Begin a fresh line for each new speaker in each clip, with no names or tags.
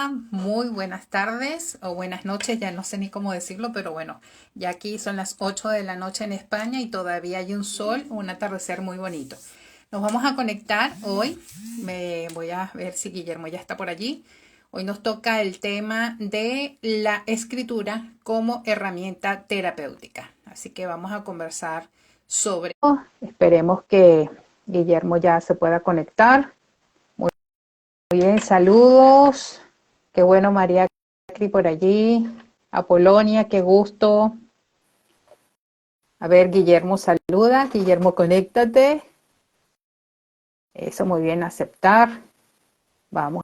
muy buenas tardes o buenas noches, ya no sé ni cómo decirlo, pero bueno, ya aquí son las 8 de la noche en España y todavía hay un sol, un atardecer muy bonito. Nos vamos a conectar hoy, me voy a ver si Guillermo ya está por allí. Hoy nos toca el tema de la escritura como herramienta terapéutica, así que vamos a conversar sobre... Esperemos que Guillermo ya se pueda conectar. Muy bien, saludos. Qué bueno, María Cri por allí. Apolonia, qué gusto. A ver, Guillermo saluda. Guillermo, conéctate. Eso, muy bien, aceptar. Vamos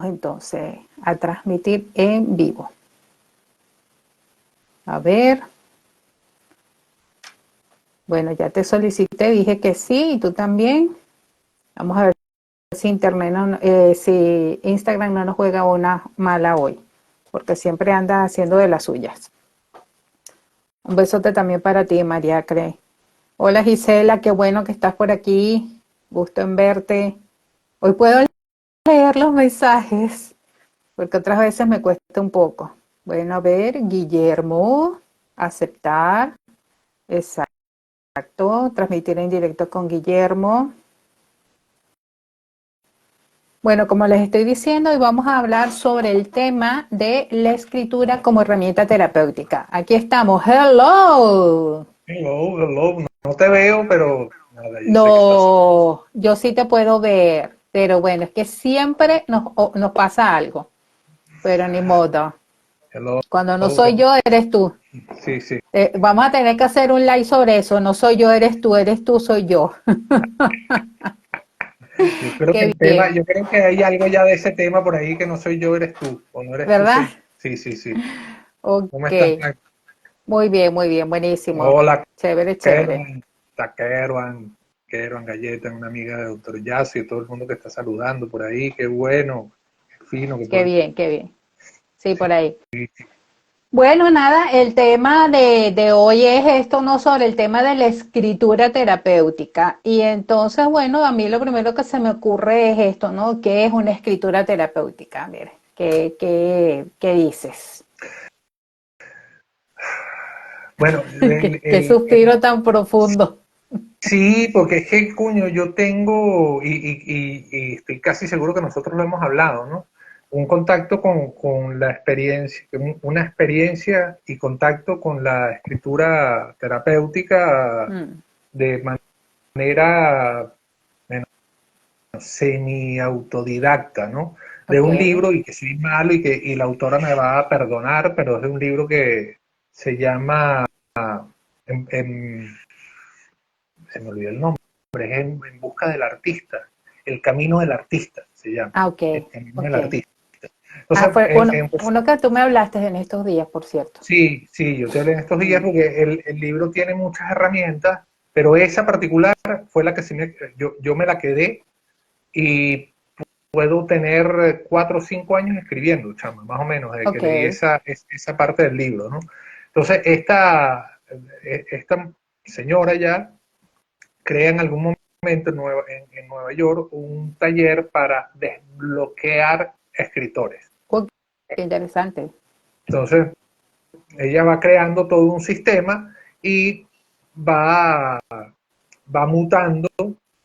entonces a transmitir en vivo. A ver. Bueno, ya te solicité, dije que sí, y tú también. Vamos a ver si internet si Instagram no nos juega una mala hoy, porque siempre anda haciendo de las suyas. Un besote también para ti, María Cre. Hola Gisela, qué bueno que estás por aquí. Gusto en verte. Hoy puedo leer los mensajes, porque otras veces me cuesta un poco. Bueno, a ver, Guillermo, aceptar. Exacto, transmitir en directo con Guillermo. Bueno, como les estoy diciendo, hoy vamos a hablar sobre el tema de la escritura como herramienta terapéutica. Aquí estamos. Hello.
Hello, hello. No te veo, pero nada, yo sé que estás.
No, yo sí te puedo ver, pero bueno, es que siempre nos pasa algo, pero ni modo.
Hello,
Cuando no
hello.
soy yo, eres tú.
Sí, sí.
Vamos a tener que hacer un live sobre eso. No soy yo, eres tú, soy yo.
Yo creo que
Qué
el tema,
bien,
yo creo que hay algo ya de ese tema por ahí que no soy yo, eres tú, o no eres tú,
¿verdad?
soy yo. Sí, sí, sí. ¿Cómo
Ok,
estás?
muy bien, buenísimo.
Hola,
Chévere, chévere.
Kerwan, está Kerwan Galleta, una amiga de Doctor Jazz y todo el mundo que está saludando por ahí. Qué bueno, qué fino que
Qué
por
bien, qué bien. Sí,
sí,
por ahí. Bueno, nada, el tema de hoy es esto, no sobre el tema de la escritura terapéutica. Y entonces, bueno, a mí lo primero que se me ocurre es esto, ¿no? ¿Qué es una escritura terapéutica? Mire, ¿qué dices?
bueno,
¿Qué suspiro tan profundo?
sí, porque es que, cuño, yo tengo, y estoy casi seguro que nosotros lo hemos hablado, ¿no? Un contacto con la experiencia, una experiencia y contacto con la escritura terapéutica
Mm,
de manera bueno, semi-autodidacta, ¿no? De
ok,
un libro y que soy malo y la autora me va a perdonar, pero es de un libro que se llama en, en se me olvidó el nombre, es en busca del artista, el camino del artista se llama,
ok,
el camino del
ok.
artista.
Ah,
Entonces,
fue uno que tú me hablaste en estos días, por cierto.
sí, sí, yo te hablé en estos días
Mm,
porque el libro tiene muchas herramientas, pero esa particular fue la que yo me la quedé y puedo tener 4 o 5 años escribiendo, chama, más o menos, desde que
ok,
leí esa parte del libro, ¿no? Entonces, esta señora ya crea en algún momento en Nueva York un taller para desbloquear escritores.
oh, qué interesante.
Entonces, ella va creando todo un sistema y va, va mutando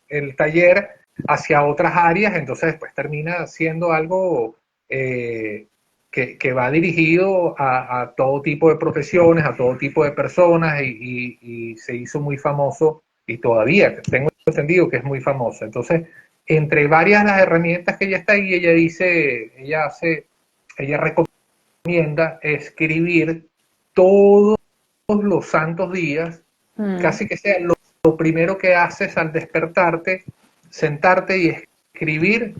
el taller hacia otras áreas, entonces después termina siendo algo que va dirigido a todo tipo de profesiones, a todo tipo de personas y se hizo muy famoso y todavía tengo entendido que es muy famoso. Entonces, entre varias de las herramientas que ella está ahí, ella recomienda escribir todos los santos días,
Mm,
casi que sea lo primero que haces al despertarte, sentarte y escribir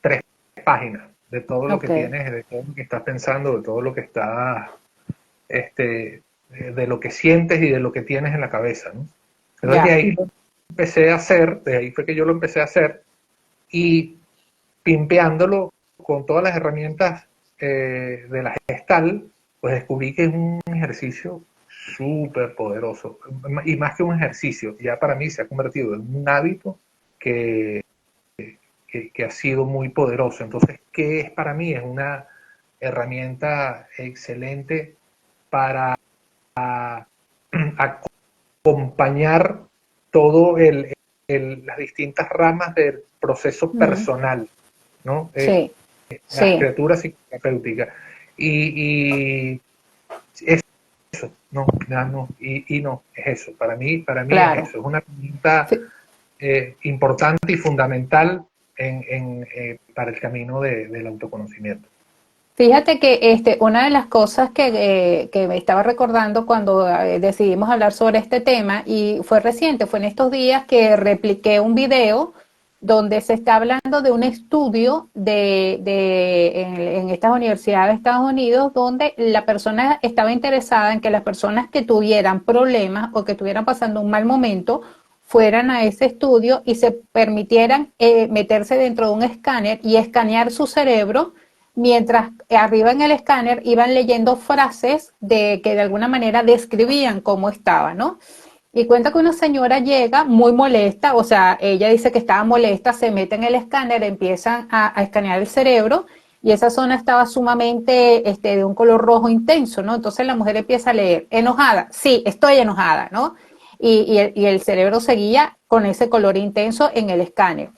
3 páginas de todo lo que
ok,
tienes, de todo lo que estás pensando, de todo lo que estás, de lo que sientes y de lo que tienes en la cabeza, ¿no? Entonces de
ya.
ahí lo empecé a hacer, de ahí fue que yo lo empecé a hacer y pimpeándolo con todas las herramientas de la gestal, pues descubrí que es un ejercicio súper poderoso. Y más que un ejercicio, ya para mí se ha convertido en un hábito que, que ha sido muy poderoso. Entonces, ¿qué es para mí? Es una herramienta excelente para acompañar todo las distintas ramas del proceso
Mm,
personal, ¿no?
sí,
La
sí,
escritura psicoterapéutica. Y eso, no, no, y no, es eso, para mí es
claro.
eso, es una herramienta
Fí-
importante y fundamental para el camino del autoconocimiento.
Fíjate que una de las cosas que me estaba recordando cuando decidimos hablar sobre este tema, y fue reciente, fue en estos días que repliqué un video donde se está hablando de un estudio en estas universidades de Estados Unidos, donde la persona estaba interesada en que las personas que tuvieran problemas o que estuvieran pasando un mal momento fueran a ese estudio y se permitieran meterse dentro de un escáner y escanear su cerebro, mientras arriba en el escáner iban leyendo frases que de alguna manera describían cómo estaba, ¿no? Y cuenta que una señora llega muy molesta, o sea, ella dice que estaba molesta, se mete en el escáner, empiezan a escanear el cerebro y esa zona estaba sumamente de un color rojo intenso, ¿no? Entonces la mujer empieza a leer, enojada, sí, estoy enojada, ¿no? Y el cerebro seguía con ese color intenso en el escáner.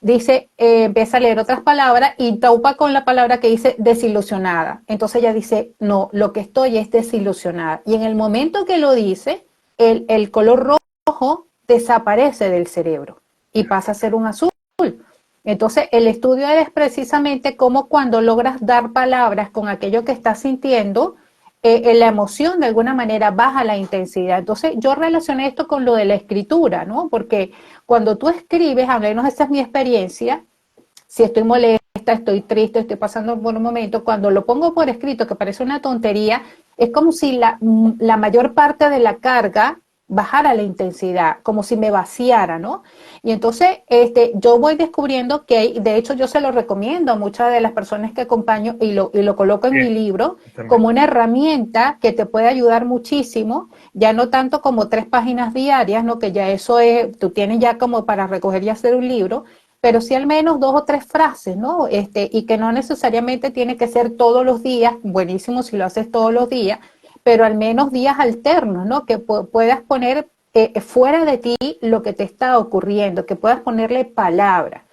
Dice, empieza a leer otras palabras y topa con la palabra que dice desilusionada. Entonces ella dice, no, lo que estoy es desilusionada. Y en el momento que lo dice, el color rojo desaparece del cerebro y pasa a ser un azul. Entonces, el estudio es precisamente cómo cuando logras dar palabras con aquello que estás sintiendo, la emoción de alguna manera baja la intensidad. Entonces, yo relacioné esto con lo de la escritura, ¿no? Porque cuando tú escribes, al menos esa es mi experiencia, si estoy molesta, estoy triste, estoy pasando por un momento, cuando lo pongo por escrito, que parece una tontería, es como si la mayor parte de la carga bajara la intensidad, como si me vaciara, ¿no? Y entonces yo voy descubriendo que, de hecho yo se lo recomiendo a muchas de las personas que acompaño y lo coloco en mi
Bien,
libro
también.
como una herramienta que te puede ayudar muchísimo, ya no tanto como 3 páginas diarias, ¿no? Que ya eso es, tú tienes ya como para recoger y hacer un libro, pero sí al menos 2 o 3 frases, ¿no? Y que no necesariamente tiene que ser todos los días, buenísimo si lo haces todos los días, pero al menos días alternos, ¿no? Que puedas poner fuera de ti lo que te está ocurriendo, que puedas ponerle palabras.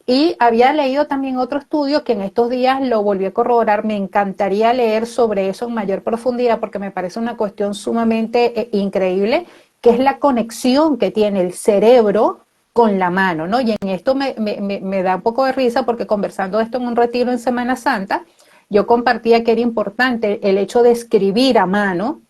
Y había leído también otro estudio que en estos días lo volví a corroborar. Me encantaría leer sobre eso en mayor profundidad porque me parece una cuestión sumamente increíble, que es la conexión que tiene el cerebro con la mano, ¿no? Y en esto me da un poco de risa porque conversando esto en un retiro en Semana Santa, yo compartía que era importante el hecho de escribir a mano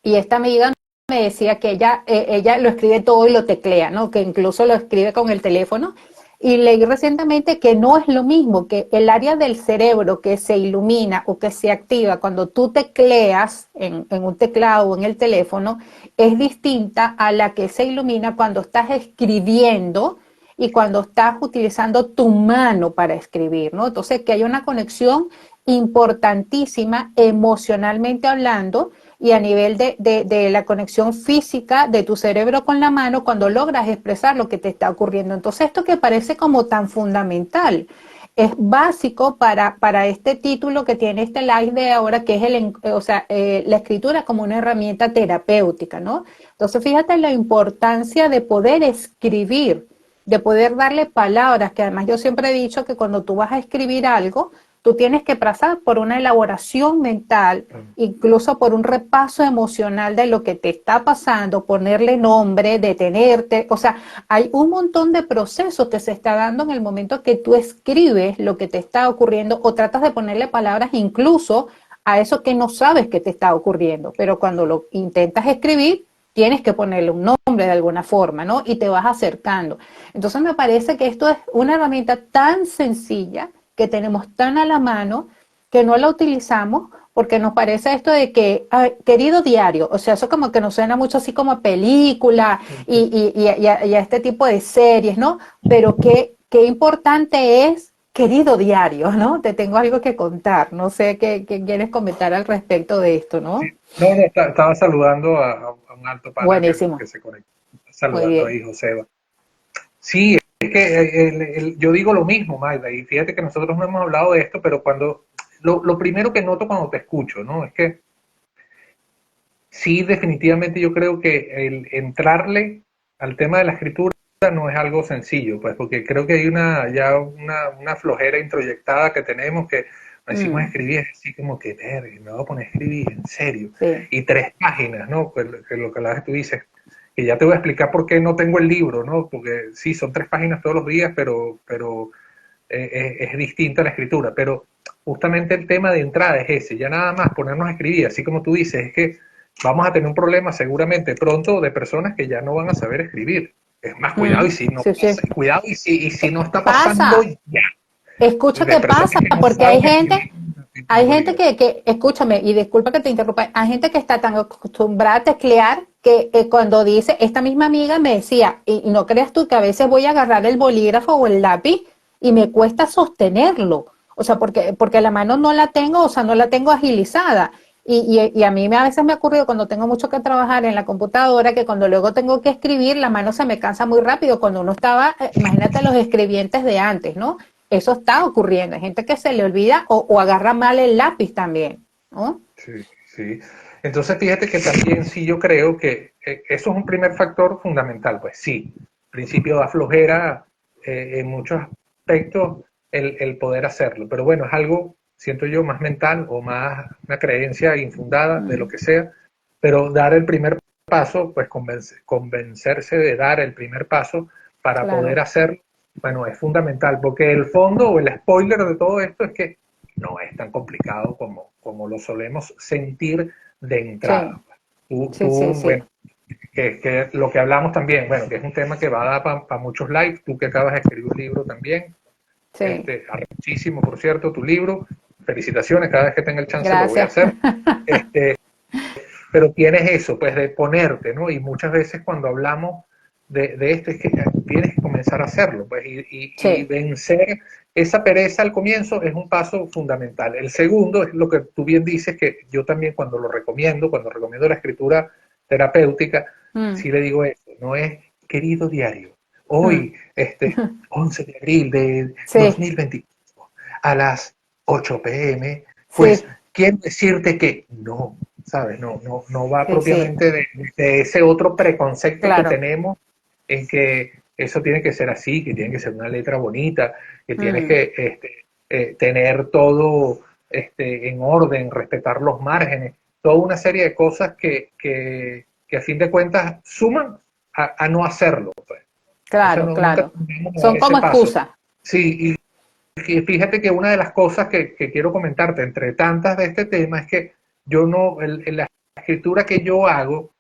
y esta amiga me decía que ella lo escribe todo y lo teclea, ¿no? Que incluso lo escribe con el teléfono y leí recientemente que no es lo mismo, que el área del cerebro que se ilumina o que se activa cuando tú tecleas en un teclado o en el teléfono es distinta a la que se ilumina cuando estás escribiendo y cuando estás utilizando tu mano para escribir, ¿no? Entonces, que hay una conexión importantísima emocionalmente hablando y a nivel de la conexión física de tu cerebro con la mano cuando logras expresar lo que te está ocurriendo. Entonces, esto que parece como tan fundamental es básico para este título que tiene este live de ahora, que es la escritura como una herramienta terapéutica, ¿no? Entonces, fíjate la importancia de poder escribir, de poder darle palabras, que además yo siempre he dicho que cuando tú vas a escribir algo, tú tienes que pasar por una elaboración mental, incluso por un repaso emocional de lo que te está pasando, ponerle nombre, detenerte, o sea, hay un montón de procesos que se está dando en el momento que tú escribes lo que te está ocurriendo o tratas de ponerle palabras incluso a eso que no sabes que te está ocurriendo, pero cuando lo intentas escribir, tienes que ponerle un nombre de alguna forma, ¿no? Y te vas acercando. Entonces me parece que esto es una herramienta tan sencilla que tenemos tan a la mano que no la utilizamos porque nos parece esto de que, querido diario, o sea, eso como que nos suena mucho así como a película y a este tipo de series, ¿no? Pero qué importante es, querido diario, ¿no? Te tengo algo que contar, no sé qué quieres comentar al respecto de esto,
Sí.
¿no?
No, no, estaba saludando a un alto pana
Buenísimo,
que se conectó,
muy
saludando
bien.
ahí, Joseba. Sí, es que yo digo lo mismo, Magda, y fíjate que nosotros no hemos hablado de esto, pero lo primero que noto cuando te escucho, ¿no? Es que sí, definitivamente yo creo que el entrarle al tema de la escritura no es algo sencillo, pues porque creo que hay una flojera introyectada que tenemos que decimos
Mm,
escribir, es así como que, verga, me voy a poner a escribir, en serio.
sí,
Y 3 páginas, ¿no? Pues que lo que la vez tú dices, que ya te voy a explicar por qué no tengo el libro, ¿no? Porque sí, son 3 páginas todos los días, pero es distinta la escritura. Pero justamente el tema de entrada es ese, ya nada más ponernos a escribir, así como tú dices, es que vamos a tener un problema seguramente pronto de personas que ya no van a saber escribir. Es más, cuidado y si no
sí,
pasa,
sí.
cuidado y si no está pasando
Pasa,
ya,
escucha
de
que
personas
pasa,
que no
porque
saben escribir en
hay
cinco
gente
días.
escúchame, y disculpa que te interrumpa, hay gente que está tan acostumbrada a teclear que cuando dice, esta misma amiga me decía, y no creas tú que a veces voy a agarrar el bolígrafo o el lápiz y me cuesta sostenerlo, o sea, porque la mano no la tengo, o sea, no la tengo agilizada. Y a mí a veces me ha ocurrido cuando tengo mucho que trabajar en la computadora, que cuando luego tengo que escribir, la mano se me cansa muy rápido. Cuando uno estaba, imagínate los escribientes de antes, ¿no? Eso está ocurriendo. Hay gente que se le olvida o agarra mal el lápiz también, ¿no?
Sí, sí. Entonces, fíjate que también sí yo creo que eso es un primer factor fundamental. Pues sí, principio da flojera en muchos aspectos el poder hacerlo. Pero bueno, es algo, siento yo, más mental o más una creencia infundada de lo
Mm,
que sea. Pero dar el primer paso, pues convencerse de dar el primer paso para poder
claro,
hacerlo, bueno, es fundamental. Porque el fondo o el spoiler de todo esto es que no es tan complicado como lo solemos sentir de entrada.
sí, sí, sí, sí,
Bueno, que lo que hablamos también, bueno, que es un tema que va a dar para muchos likes, tú que acabas de escribir un libro también,
sí,
arrechísimo, por cierto, tu libro, felicitaciones, cada vez que tenga el chance lo voy a
gracias.
hacer, este, pero tienes eso, pues de ponerte, ¿no? Y muchas veces cuando hablamos de esto es que tienes que comenzar a hacerlo, pues, y
Sí,
vencer esa pereza al comienzo es un paso fundamental. El segundo es lo que tú bien dices, que yo también cuando recomiendo la escritura terapéutica,
mm,
sí le digo eso, no es querido diario,
mm,
hoy, 11 de abril de
sí,
2024, a las 8 p.m., pues
sí,
quiero decirte que no, ¿sabes? No va
sí, sí,
propiamente de ese otro preconcepto que
claro.
tenemos en que eso tiene que ser así, que tiene que ser una letra bonita, que tienes
Mm,
que tener todo en orden, respetar los márgenes, toda una serie de cosas que a fin de cuentas suman a no hacerlo. Pues. Entonces
claro,
nunca
claro.
terminamos de dar
Son
ese
como
paso.
excusa.
Sí, y fíjate que una de las cosas que quiero comentarte, entre tantas de este tema, es que yo no, la escritura que yo hago,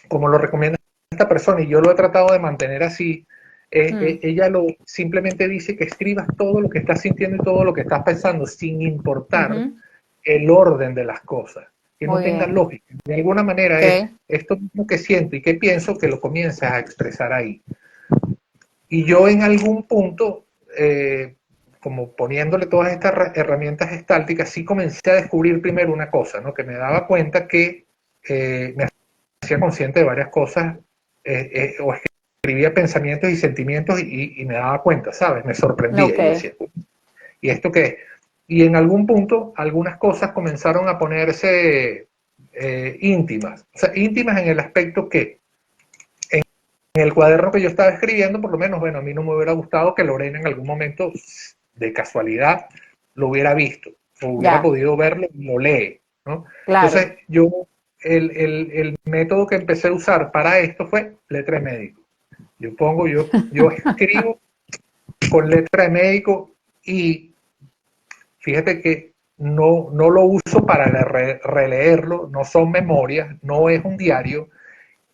como lo recomienda esta persona, y yo lo he tratado de mantener así,
Mm,
ella simplemente dice que escribas todo lo que estás sintiendo y todo lo que estás pensando, sin importar
ujú,
el orden de las cosas, que no
muy
tenga
bien.
lógica. De alguna manera es
Ok.
esto mismo que siento y que pienso que lo comienzas a expresar ahí. Y yo en algún punto, como poniéndole todas estas herramientas gestálticas, sí comencé a descubrir primero una cosa, ¿no? Que me daba cuenta que me hacía consciente de varias cosas, o escribía pensamientos y sentimientos y me daba cuenta, ¿sabes? Me sorprendía.
Ok.
Y yo decía, ¿y esto qué es? Y en algún punto algunas cosas comenzaron a ponerse íntimas, o sea, íntimas en el aspecto que en el cuaderno que yo estaba escribiendo, por lo menos, bueno, a mí no me hubiera gustado que Lorena en algún momento, de casualidad, lo hubiera visto, o hubiera
Ya,
podido verlo y lo lee, ¿no?
claro.
Entonces, el método que empecé a usar para esto fue letra de médico. Yo escribo con letra de médico y fíjate que no lo uso para releerlo, no son memorias, no es un diario,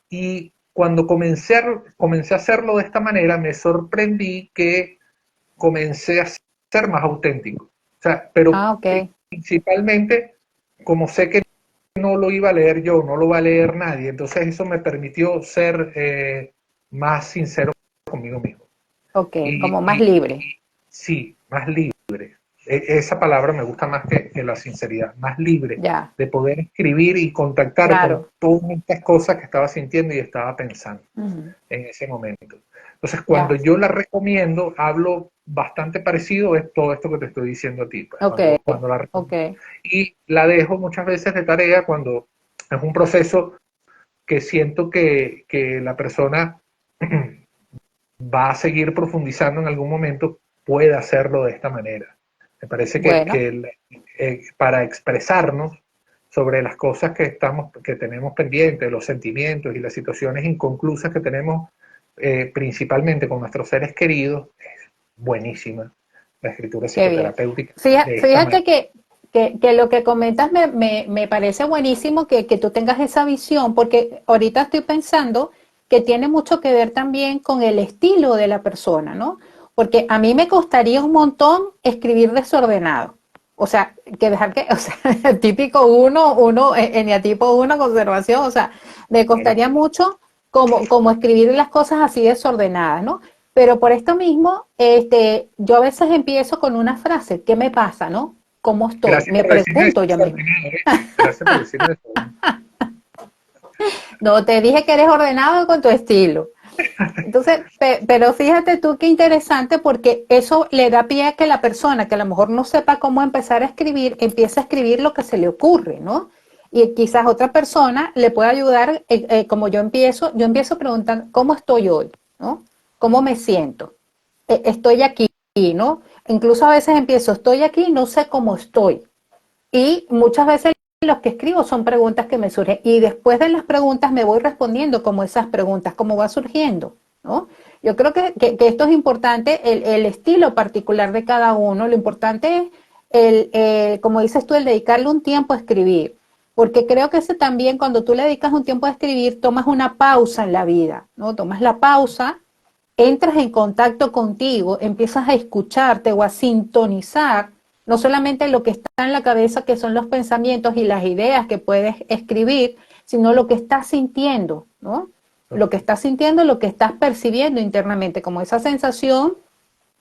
y cuando comencé a hacerlo de esta manera, me sorprendí que comencé a ser más auténtico. O sea, pero
Ah, ok.
principalmente, como sé que no lo iba a leer yo, no lo va a leer nadie, entonces eso me permitió ser más sincero conmigo mismo.
Ok,
Y,
como más
y,
libre.
y sí, más libre. esa palabra me gusta más que la sinceridad, más libre
Ya,
de poder escribir y contactar con
claro.
todas estas cosas que estaba sintiendo y estaba pensando
Ujú,
en ese momento. Entonces, cuando
ya,
yo la recomiendo, hablo bastante parecido a todo esto que te estoy diciendo a ti, pues,
ok,
cuando la
ok,
recomiendo. Y la dejo muchas veces de tarea cuando es un proceso que siento que la persona va a seguir profundizando en algún momento, puede hacerlo de esta manera. Me parece
bueno,
para expresarnos sobre las cosas que tenemos pendientes, los sentimientos y las situaciones inconclusas que tenemos, principalmente con nuestros seres queridos, es buenísima la escritura
qué bien.
psicoterapéutica
Fíjate,
de esta
fíjate
manera.
que lo que comentas me parece buenísimo que tú tengas esa visión, porque ahorita estoy pensando que tiene mucho que ver también con el estilo de la persona, ¿no? Porque a mí me costaría un montón escribir desordenado. O sea, que dejar que, o sea, típico uno, eneatipo uno, conservación, o sea, me
Claro.
costaría mucho como escribir las cosas así desordenadas, ¿no? Pero por esto mismo, yo a veces empiezo con una frase, ¿qué me pasa, no? ¿Cómo estoy?
Gracias
Me
por decirme
pregunto yo mismo.
desordenado, ¿eh? Gracias por decirme desordenado.
No te dije que eres ordenado con tu estilo. Entonces, pero fíjate tú qué interesante porque eso le da pie a que la persona que a lo mejor no sepa cómo empezar a escribir, empiece a escribir lo que se le ocurre, ¿no? Y quizás otra persona le pueda ayudar, como yo empiezo preguntando, ¿cómo estoy hoy? ¿No? ¿Cómo me siento? Estoy aquí, ¿no? Incluso a veces empiezo, estoy aquí, no sé cómo estoy. Y muchas veces los que escribo son preguntas que me surgen y después de las preguntas me voy respondiendo como esas preguntas, como va surgiendo, ¿no? Yo creo que esto es importante, el estilo particular de cada uno, lo importante es, como dices tú, el dedicarle un tiempo a escribir, porque creo que ese también, cuando tú le dedicas un tiempo a escribir, tomas una pausa en la vida, ¿no? Tomas la pausa, entras en contacto contigo, empiezas a escucharte o a sintonizar no solamente lo que está en la cabeza, que son los pensamientos y las ideas que puedes escribir, sino lo que estás sintiendo, ¿no? Lo que estás sintiendo, lo que estás percibiendo internamente, como esa sensación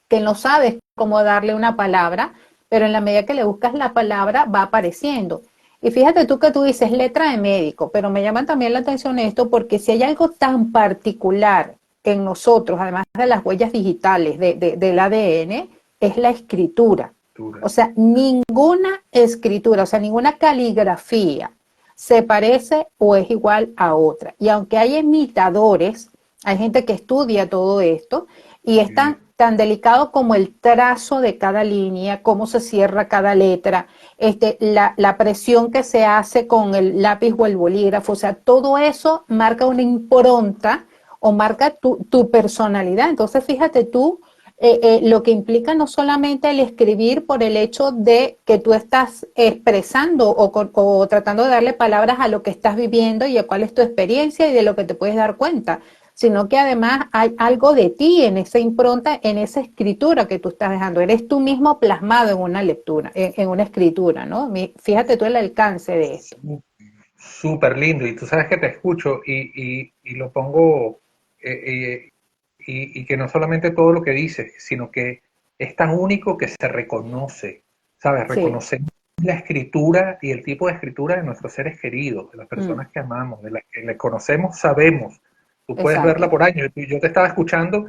que no sabes cómo darle una palabra, pero en la medida que le buscas la palabra va apareciendo. Y fíjate tú que tú dices letra de médico, pero me llama también la atención esto porque si hay algo tan particular en nosotros, además de las huellas digitales del ADN, es la escritura. O sea, ninguna escritura, o sea, ninguna caligrafía se parece o es igual a otra. Y aunque hay imitadores, hay gente que estudia todo esto y es tan delicado como el trazo de cada línea, cómo se cierra cada letra, la presión que se hace con el lápiz o el bolígrafo, o sea, todo eso marca una impronta o marca tu personalidad. Entonces, fíjate tú, lo que implica no solamente el escribir por el hecho de que tú estás expresando o tratando de darle palabras a lo que estás viviendo y a cuál es tu experiencia y de lo que te puedes dar cuenta, sino que además hay algo de ti en esa impronta, en esa escritura que tú estás dejando. Eres tú mismo plasmado en una lectura, en una escritura, ¿no? Fíjate tú el alcance de esto.
Súper lindo. Y tú sabes que te escucho y lo pongo, y que no solamente todo lo que dices, sino que es tan único que se reconoce, ¿sabes?
Sí.
Reconocemos la escritura y el tipo de escritura de nuestros seres queridos, de las
Mm,
personas que amamos, de las que le conocemos, sabemos. Tú puedes verla
exacto.
por años. Yo te estaba escuchando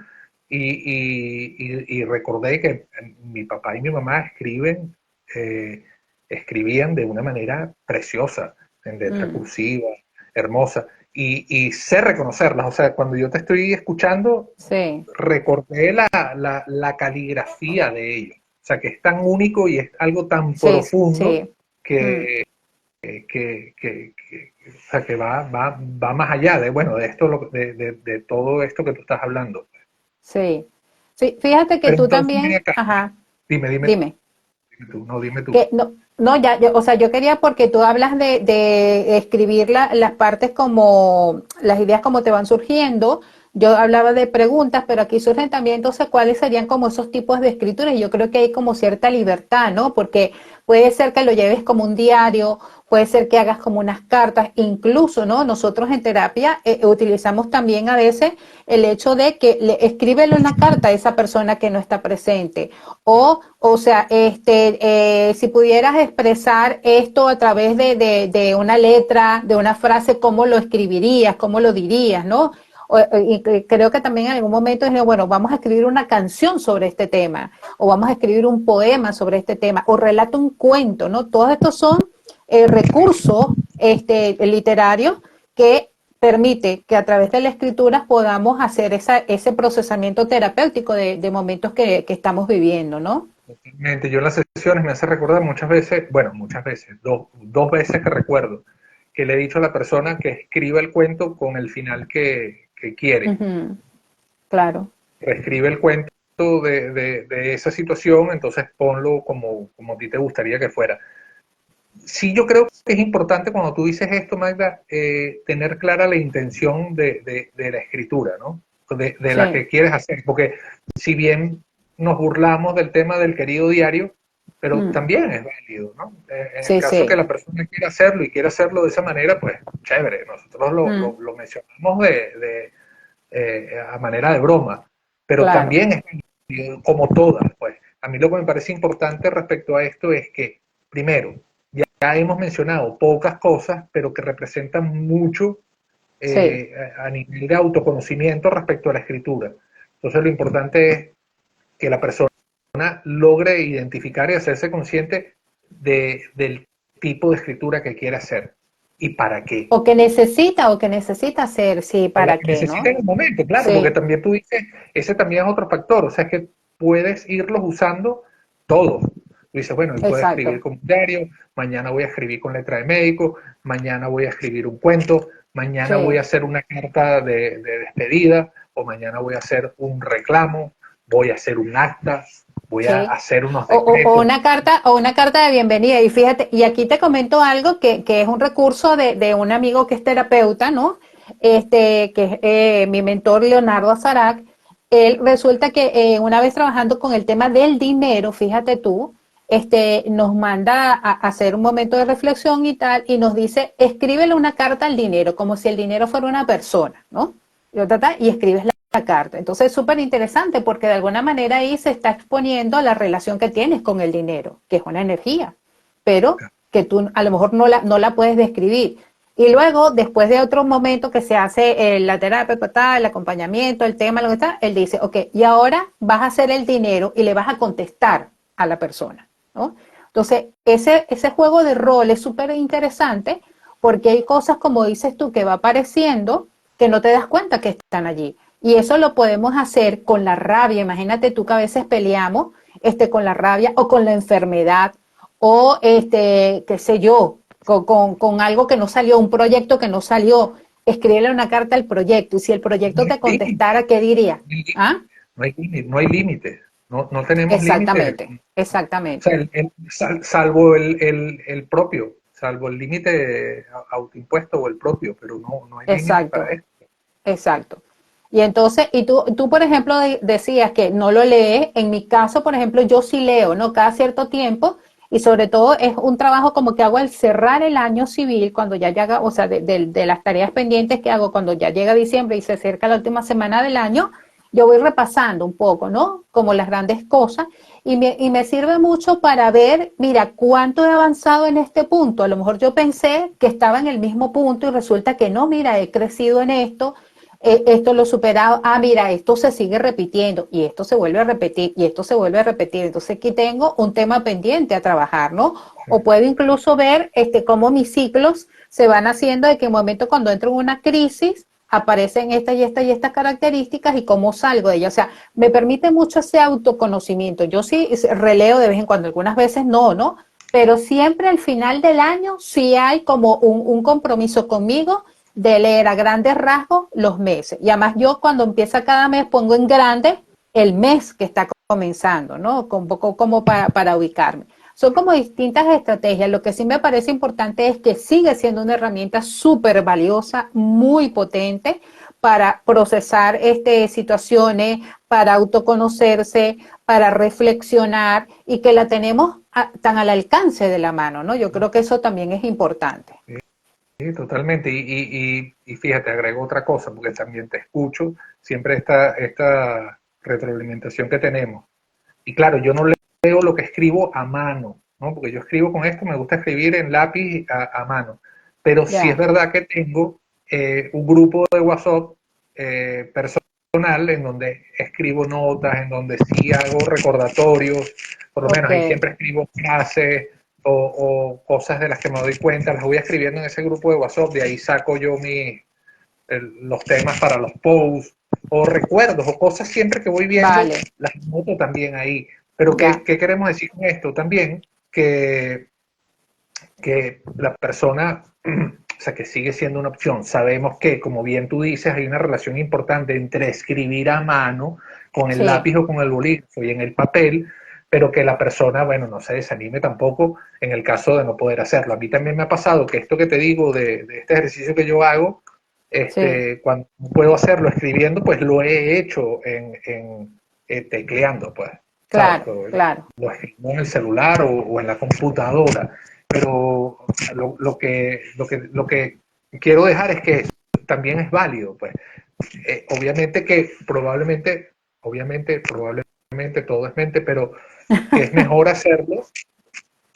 y recordé que mi papá y mi mamá eh, escribían de una manera preciosa, en letra
Mm,
cursiva, hermosa, y sé reconocerlas. O sea, cuando yo te estoy escuchando,
sí,
recordé la caligrafía de ellos. O sea, que es tan único y es algo tan
sí,
profundo
sí. Mm,
que, o sea, que va más allá de, bueno, de esto, de todo esto que tú estás hablando.
sí. Sí, fíjate que
Pero
tú
entonces, ven
también,
acá,
ajá,
dime tú,
dime.
dime tú.
Que no, no, o sea, yo quería porque tú hablas de escribir las partes como, las ideas como te van surgiendo. Yo hablaba de preguntas, pero aquí surgen también entonces cuáles serían como esos tipos de escrituras. Y yo creo que hay como cierta libertad, ¿no? Porque puede ser que lo lleves como un diario, puede ser que hagas como unas cartas, incluso, ¿no? Nosotros en terapia utilizamos también a veces el hecho de que escríbele una carta a esa persona que no está presente. O sea, si pudieras expresar esto a través de una letra, de una frase, ¿cómo lo escribirías? ¿Cómo lo dirías? ¿No? Y creo que también en algún momento es, bueno, vamos a escribir una canción sobre este tema, o vamos a escribir un poema sobre este tema, o relata un cuento, ¿no? Todos estos son recursos literarios que permite que a través de la escritura podamos hacer ese procesamiento terapéutico de momentos que estamos viviendo, ¿no?
Totalmente. Yo en las sesiones me hace recordar muchas veces, dos veces que recuerdo, que le he dicho a la persona que escriba el cuento con el final que quiere.
Ujú, claro.
Reescribe el cuento de esa situación, entonces ponlo como a ti te gustaría que fuera. Sí, yo creo que es importante cuando tú dices esto, Magda, tener clara la intención de la escritura, ¿no? De la
Sí.
que quieres hacer, porque si bien nos burlamos del tema del querido diario, pero
Mm,
también es válido, ¿no? En el
sí,
caso que
sí.
la persona quiera hacerlo y quiera hacerlo de esa manera, pues chévere, nosotros
Mm,
lo mencionamos a manera de broma, pero
claro.
también es válido, como todas, pues. A mí lo que me parece importante respecto a esto es que, primero, ya hemos mencionado pocas cosas, pero que representan mucho
Sí.
a nivel de autoconocimiento respecto a la escritura. Entonces lo importante es que la persona logre identificar y hacerse consciente del tipo de escritura que quiere hacer y para qué.
O que necesita hacer, sí,
O la
¿para
que
qué,
necesita
no?
en el momento, claro, porque
Sí,
también tú dices, ese también es otro factor, o sea, es que puedes irlos usando todos. Tú dices, bueno, hoy puedo escribir
exacto.
con un diario, mañana voy a escribir con letra de médico, mañana voy a escribir un cuento, mañana voy a
Sí,
hacer una carta de despedida, o mañana voy a hacer un reclamo, voy a hacer un acta, voy a
sí.
hacer unos
O
decretos.
una carta de bienvenida. Y fíjate, y aquí te comento algo que es un recurso de un amigo que es terapeuta, ¿no? Que es mi mentor Leonardo Azarac. Él resulta que una vez trabajando con el tema del dinero, fíjate tú, nos manda a hacer un momento de reflexión y tal, y nos dice, escríbele una carta al dinero, como si el dinero fuera una persona, ¿no? Y escribes la carta. Entonces es súper interesante porque de alguna manera ahí se está exponiendo la relación que tienes con el dinero, que es una energía, pero que tú a lo mejor no la puedes describir. Y luego, después de otro momento que se hace la terapia, el acompañamiento, el tema, lo que está, él dice, ok, y ahora vas a hacer el dinero y le vas a contestar a la persona, ¿no? Entonces, ese juego de rol es súper interesante porque hay cosas, como dices tú, que va apareciendo que no te das cuenta que están allí. Y eso lo podemos hacer con la rabia. Imagínate tú que a veces peleamos con la rabia o con la enfermedad o qué sé yo, con algo que no salió, un proyecto que no salió. Escribirle una carta al proyecto y si el
No
proyecto
hay
te contestara,
límites,
¿qué diría? ¿Ah?
no hay límites, no tenemos límites.
Exactamente,
O sea,
exactamente,
salvo el propio, salvo el límite autoimpuesto o el propio, pero no hay límite para
exacto,
esto.
exacto. Y entonces, tú por ejemplo, decías que no lo lees. En mi caso, por ejemplo, yo sí leo, ¿no? Cada cierto tiempo, y sobre todo es un trabajo como que hago al cerrar el año civil, cuando ya llega, o sea, de las tareas pendientes que hago cuando ya llega diciembre y se acerca la última semana del año, yo voy repasando un poco, ¿no? Como las grandes cosas, y me sirve mucho para ver, mira, cuánto he avanzado en este punto. A lo mejor yo pensé que estaba en el mismo punto y resulta que no, mira, he crecido en esto lo he superado, mira, esto se sigue repitiendo y esto se vuelve a repetir y esto se vuelve a repetir. Entonces aquí tengo un tema pendiente a trabajar, ¿no? O puedo incluso ver cómo mis ciclos se van haciendo de que en un momento cuando entro en una crisis aparecen estas y estas y estas características y cómo salgo de ellas. O sea, me permite mucho ese autoconocimiento. Yo sí releo de vez en cuando, algunas veces no, ¿no? Pero siempre al final del año sí hay como un compromiso conmigo de leer a grandes rasgos los meses. Y además yo cuando empieza cada mes pongo en grande el mes que está comenzando, ¿no? Un poco como para ubicarme. Son como distintas estrategias. Lo que sí me parece importante es que sigue siendo una herramienta súper valiosa, muy potente para procesar situaciones, para autoconocerse, para reflexionar y que la tenemos tan al alcance de la mano, ¿no? Yo creo que eso también es importante.
Sí, totalmente. Y fíjate, agrego otra cosa, porque también te escucho siempre esta retroalimentación que tenemos. Y claro, yo no leo lo que escribo a mano, ¿no? Porque yo escribo con esto, me gusta escribir en lápiz a mano. Pero sí es
Ya,
verdad que tengo un grupo de WhatsApp personal en donde escribo notas, en donde sí hago recordatorios, por lo menos
ok,
ahí siempre escribo frases o cosas de las que me doy cuenta, las voy escribiendo en ese grupo de WhatsApp, de ahí saco yo los temas para los posts, o recuerdos, o cosas siempre que voy viendo,
vale,
las noto también ahí. Pero
ya,
¿qué queremos decir con esto? También que la persona, o sea, que sigue siendo una opción. Sabemos que, como bien tú dices, hay una relación importante entre escribir a mano con el
sí,
lápiz o con el bolígrafo y en el papel, pero que la persona, bueno, no se desanime tampoco en el caso de no poder hacerlo. A mí también me ha pasado que esto que te digo de este ejercicio que yo hago,
sí,
cuando puedo hacerlo escribiendo, pues lo he hecho tecleando, pues, ¿sabes?
claro, claro,
Lo escribo en el celular o en la computadora, pero lo que quiero dejar es que también es válido, pues. Obviamente que probablemente todo es mente, pero que es mejor hacerlo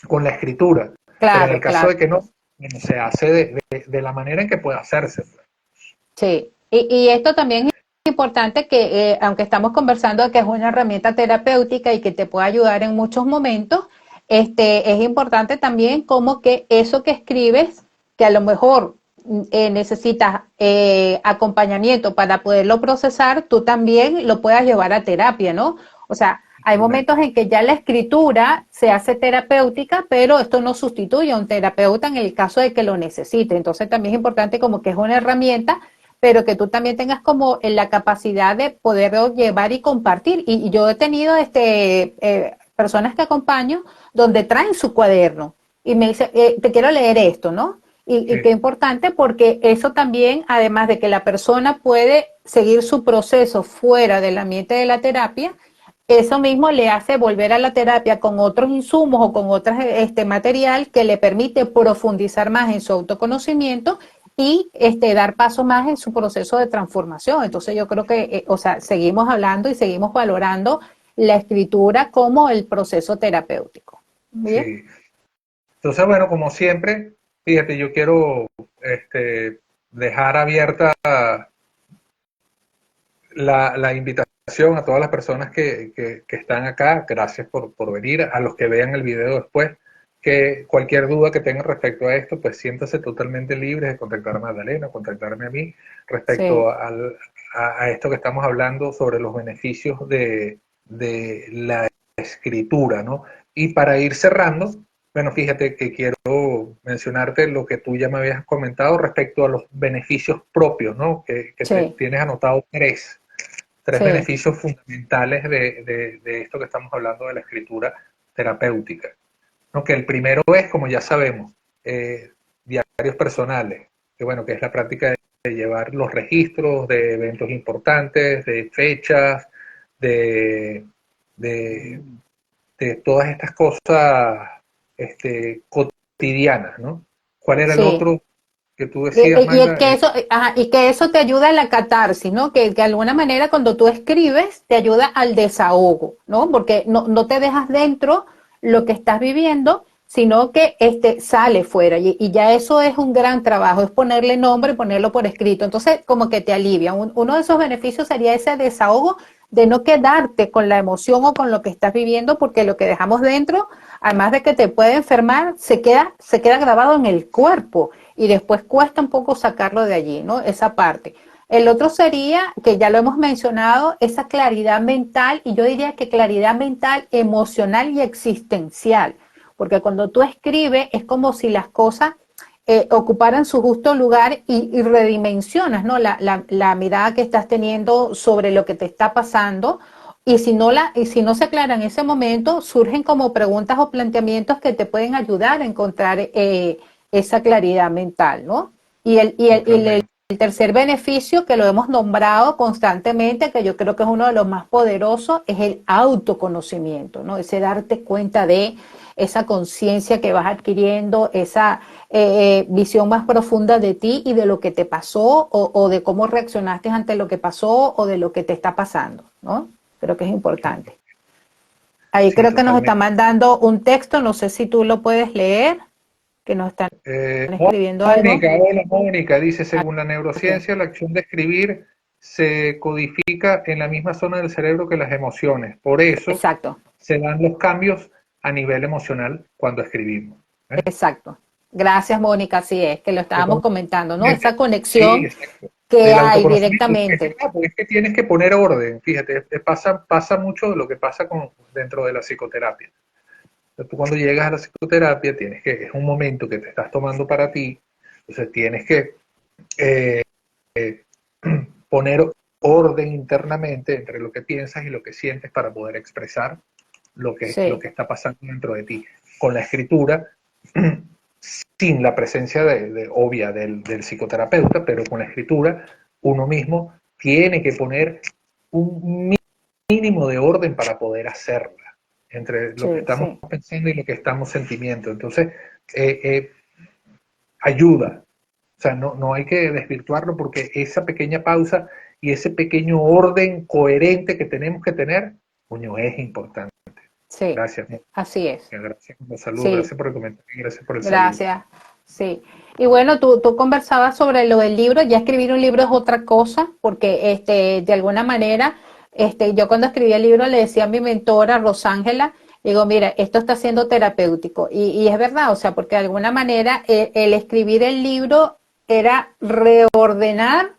con la escritura. Pero en el
claro,
caso
claro.
de que no, bueno, se hace de la manera en que pueda hacerse, pues.
Sí, y esto también es importante que, aunque estamos conversando de que es una herramienta terapéutica y que te puede ayudar en muchos momentos, es importante también como que eso que escribes, que a lo mejor necesitas acompañamiento para poderlo procesar, tú también lo puedas llevar a terapia, ¿no? O sea, hay momentos en que ya la escritura se hace terapéutica, pero esto no sustituye a un terapeuta en el caso de que lo necesite. Entonces también es importante como que es una herramienta pero que tú también tengas como la capacidad de poderlo llevar y compartir. Y yo he tenido personas que acompaño donde traen su cuaderno y me dicen, te quiero leer esto, ¿no? Y qué
Sí,
importante porque eso también, además de que la persona puede seguir su proceso fuera del ambiente de la terapia, eso mismo le hace volver a la terapia con otros insumos o con otro material que le permite profundizar más en su autoconocimiento y dar paso más en su proceso de transformación. Entonces yo creo que, o sea, seguimos hablando y seguimos valorando la escritura como el proceso terapéutico. ¿Bien?
sí. Entonces, bueno, como siempre, fíjate, yo quiero dejar abierta la invitación a todas las personas que están acá. Gracias por venir. A los que vean el video después, que cualquier duda que tengan respecto a esto, pues siéntase totalmente libres de contactar a Magdalena, contactarme a mí
Sí,
respecto a esto que estamos hablando sobre los beneficios de la escritura, ¿no? Y para ir cerrando, bueno, fíjate que quiero mencionarte lo que tú ya me habías comentado respecto a los beneficios propios, ¿no? Que te
sí,
tienes anotado tres
sí,
beneficios fundamentales de esto que estamos hablando de la escritura terapéutica. ¿No? Que el primero es, como ya sabemos, diarios personales, que bueno, que es la práctica de llevar los registros de eventos importantes, de fechas, de, de, de todas estas cosas cotidianas, ¿no? ¿Cuál era el
sí.
otro que tú decías,
Y es
Magda?
que eso, ajá, y que eso te ayuda a la catarsis, ¿no? Que de alguna manera cuando tú escribes te ayuda al desahogo, ¿no? Porque no te dejas dentro lo que estás viviendo, sino que sale fuera. Y ya eso es un gran trabajo, es ponerle nombre y ponerlo por escrito. Entonces, como que te alivia. Uno de esos beneficios sería ese desahogo de no quedarte con la emoción o con lo que estás viviendo, porque lo que dejamos dentro, además de que te puede enfermar, se queda grabado en el cuerpo y después cuesta un poco sacarlo de allí, ¿no? Esa parte. El otro sería, que ya lo hemos mencionado, esa claridad mental, y yo diría que claridad mental, emocional y existencial, porque cuando tú escribes es como si las cosas ocuparan su justo lugar y redimensionas, ¿no? La mirada que estás teniendo sobre lo que te está pasando. Y si no se aclara en ese momento, surgen como preguntas o planteamientos que te pueden ayudar a encontrar esa claridad mental, ¿no?
Totalmente.
El tercer beneficio que lo hemos nombrado constantemente, que yo creo que es uno de los más poderosos, es el autoconocimiento, ¿no? Ese darte cuenta de esa conciencia que vas adquiriendo, esa visión más profunda de ti y de lo que te pasó o de cómo reaccionaste ante lo que pasó o de lo que te está pasando, ¿no? Creo que es importante. Ahí
Sí,
creo que nos está
totalmente.
mandando un texto, no sé si tú lo puedes leer, que nos están escribiendo algo.
Mónica, hola Mónica, dice,
Ah,
según la
ok,
neurociencia, la acción de escribir se codifica en la misma zona del cerebro que las emociones. Por eso
exacto.
se dan los cambios a nivel emocional cuando escribimos. ¿Eh?
Exacto. Gracias, Mónica. Así es, que lo estábamos comentando, ¿no? Esa
Sí,
conexión
exacto.
que
Del
hay
autoconocimiento.
directamente.
Es que tienes que poner orden. Fíjate, pasa mucho de lo que pasa dentro de la psicoterapia. Tú cuando llegas a la psicoterapia es un momento que te estás tomando para ti, entonces tienes que eh, poner orden internamente entre lo que piensas y lo que sientes para poder expresar lo
Sí,
que está pasando dentro de ti. Con la escritura, sin la presencia obvia del psicoterapeuta, pero con la escritura uno mismo tiene que poner un mínimo de orden para poder hacerla, entre lo que
sí,
estamos
sí.
pensando y lo que estamos sentimiento. Entonces, eh, eh, ayuda. O sea, no hay que desvirtuarlo porque esa pequeña pausa y ese pequeño orden coherente que tenemos que tener, coño, es importante.
Sí,
Gracias,
así es.
gracias por la salud,
Sí,
gracias por el comentario, gracias por el saludo.
gracias. Sí. Y bueno, tú conversabas sobre lo del libro. Ya escribir un libro es otra cosa, porque de alguna manera, yo cuando escribí el libro le decía a mi mentora, Rosángela, digo, mira, esto está siendo terapéutico. Y es verdad, o sea, porque de alguna manera el escribir el libro era reordenar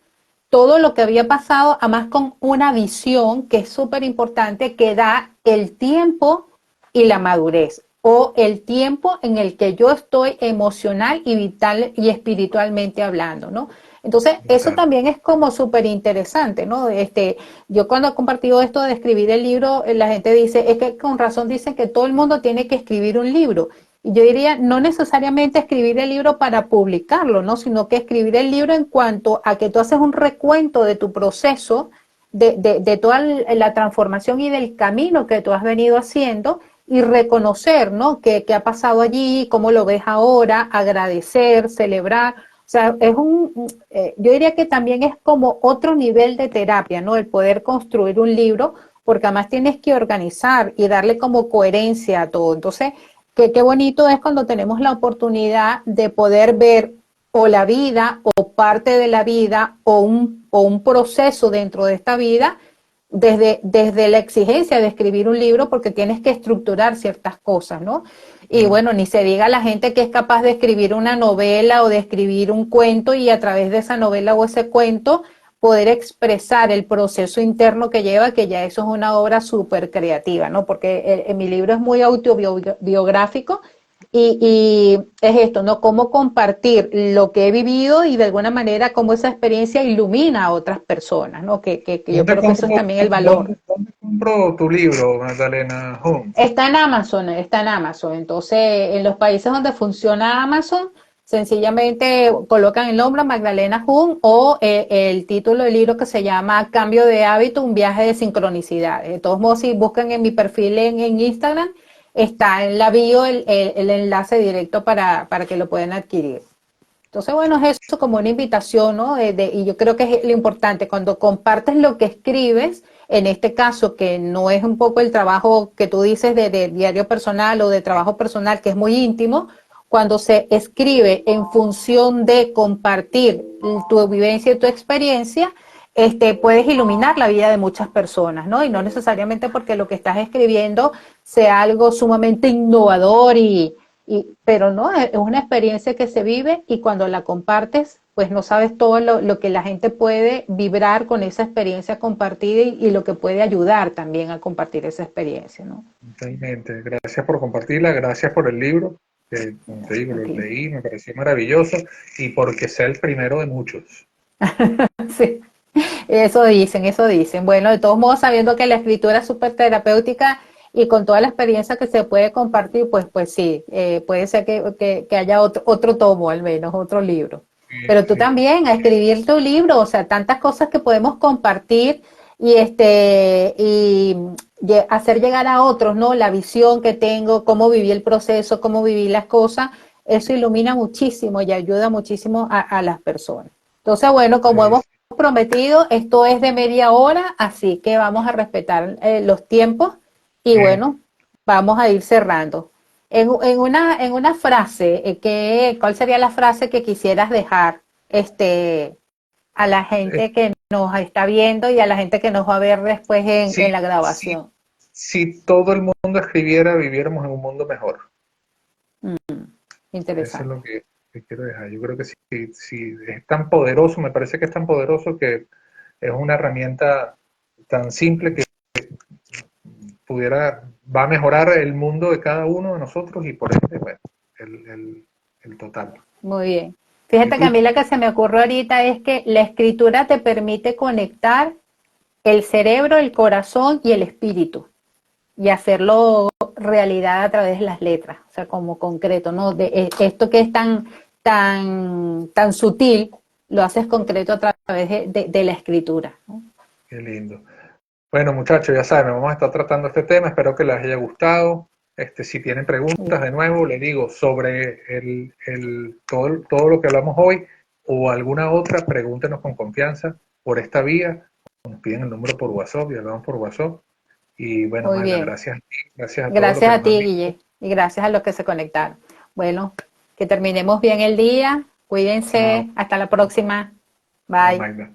todo lo que había pasado, además con una visión que es súper importante, que da el tiempo y la madurez, o el tiempo en el que yo estoy emocional y vital y espiritualmente hablando, ¿no? Entonces, eso
Brutal.
también es como súper interesante, ¿no? Yo cuando he compartido esto de escribir el libro, la gente dice, es que con razón dicen que todo el mundo tiene que escribir un libro. Y yo diría, no necesariamente escribir el libro para publicarlo, ¿no? Sino que escribir el libro en cuanto a que tú haces un recuento de tu proceso, de toda la transformación y del camino que tú has venido haciendo y reconocer, ¿no? ¿Qué ha pasado allí? ¿Cómo lo ves ahora? Agradecer, celebrar. O sea, yo diría que también es como otro nivel de terapia, ¿no? El poder construir un libro, porque además tienes que organizar y darle como coherencia a todo. Entonces, qué bonito es cuando tenemos la oportunidad de poder ver o la vida o parte de la vida o un proceso dentro de esta vida desde la exigencia de escribir un libro porque tienes que estructurar ciertas cosas, ¿no? Y
Mm.
bueno, ni se diga la gente que es capaz de escribir una novela o de escribir un cuento y a través de esa novela o ese cuento poder expresar el proceso interno que lleva, que ya eso es una obra súper creativa, ¿no? Porque en mi libro es muy autobiográfico y es esto, ¿no? Cómo compartir lo que he vivido y de alguna manera cómo esa experiencia ilumina a otras personas, ¿no? Que yo creo que eso es también el valor.
Dónde compro tu libro, Magdalena Holmes?
Está en Amazon, está en Amazon. Entonces, en los países donde funciona Amazon, sencillamente colocan el nombre Magdalena Jun o el título del libro que se llama Cambio de hábito, un viaje de sincronicidad. De todos modos, si buscan en mi perfil en Instagram, está en la bio el enlace directo para que lo puedan adquirir. Entonces, bueno, es eso como una invitación, ¿no? Y yo creo que es lo importante, cuando compartes lo que escribes, en este caso, que no es un poco el trabajo que tú dices de diario personal o de trabajo personal, que es muy íntimo, cuando se escribe en función de compartir tu vivencia y tu experiencia, puedes iluminar la vida de muchas personas, ¿no? Y no necesariamente porque lo que estás escribiendo sea algo sumamente innovador pero no, es una experiencia que se vive y cuando la compartes, pues no sabes todo lo que la gente puede vibrar con esa experiencia compartida y lo que puede ayudar también a compartir esa experiencia, ¿no?
Totalmente. Gracias por compartirla, gracias por el libro, que como te digo,
A
lo
ti.
leí, me pareció maravilloso y porque sea el primero de muchos.
Sí, eso dicen, eso dicen. Bueno, de todos modos, sabiendo que la escritura es súper terapéutica y con toda la experiencia que se puede compartir, pues sí, puede ser que haya otro tomo, al menos, otro libro. Pero tú
Sí.
también, a escribir tu libro, o sea, tantas cosas que podemos compartir y hacer llegar a otros, ¿no? La visión que tengo, cómo viví el proceso, cómo viví las cosas, eso ilumina muchísimo y ayuda muchísimo a las personas. Entonces, bueno, como
Sí,
hemos
sí.
prometido, esto es de media hora, así que vamos a respetar los tiempos y
Bien.
bueno, vamos a ir cerrando. En una frase, ¿cuál sería la frase que quisieras dejar a la
Eh,
gente que nos está viendo y a la gente que nos va a ver después en
Si,
la
si,
grabación?
si todo el mundo escribiera, viviéramos en un mundo mejor. Eso es
Interesante.
lo que quiero dejar. Yo creo que si es tan poderoso, me parece que es tan poderoso que es una herramienta tan simple que va a mejorar el mundo de cada uno de nosotros y por ende, bueno, el, el, el total.
Muy bien.
¿Y
Fíjate que a
tú?
mí lo que se me ocurrió ahorita es que la escritura te permite conectar el cerebro, el corazón y el espíritu y hacerlo realidad a través de las letras, o sea, como concreto, ¿no? Esto que es tan sutil, lo haces concreto a través de la escritura, ¿no?
Qué lindo. Bueno, muchachos, ya saben, vamos a estar tratando este tema, espero que les haya gustado. Si tienen preguntas, de nuevo, les digo, sobre todo lo que hablamos hoy o alguna otra, pregúntenos con confianza por esta vía, o nos piden el número por WhatsApp y hablamos por WhatsApp. Y bueno,
Muy
Magda,
bien.
gracias a ti, gracias a todos los que
Gracias a
nos han
ti,
visto.
Guille, y gracias a los que se conectaron. Bueno, que terminemos bien el día.
Chao,
Cuídense. Hasta la próxima.
chao,
Bye.
Magda.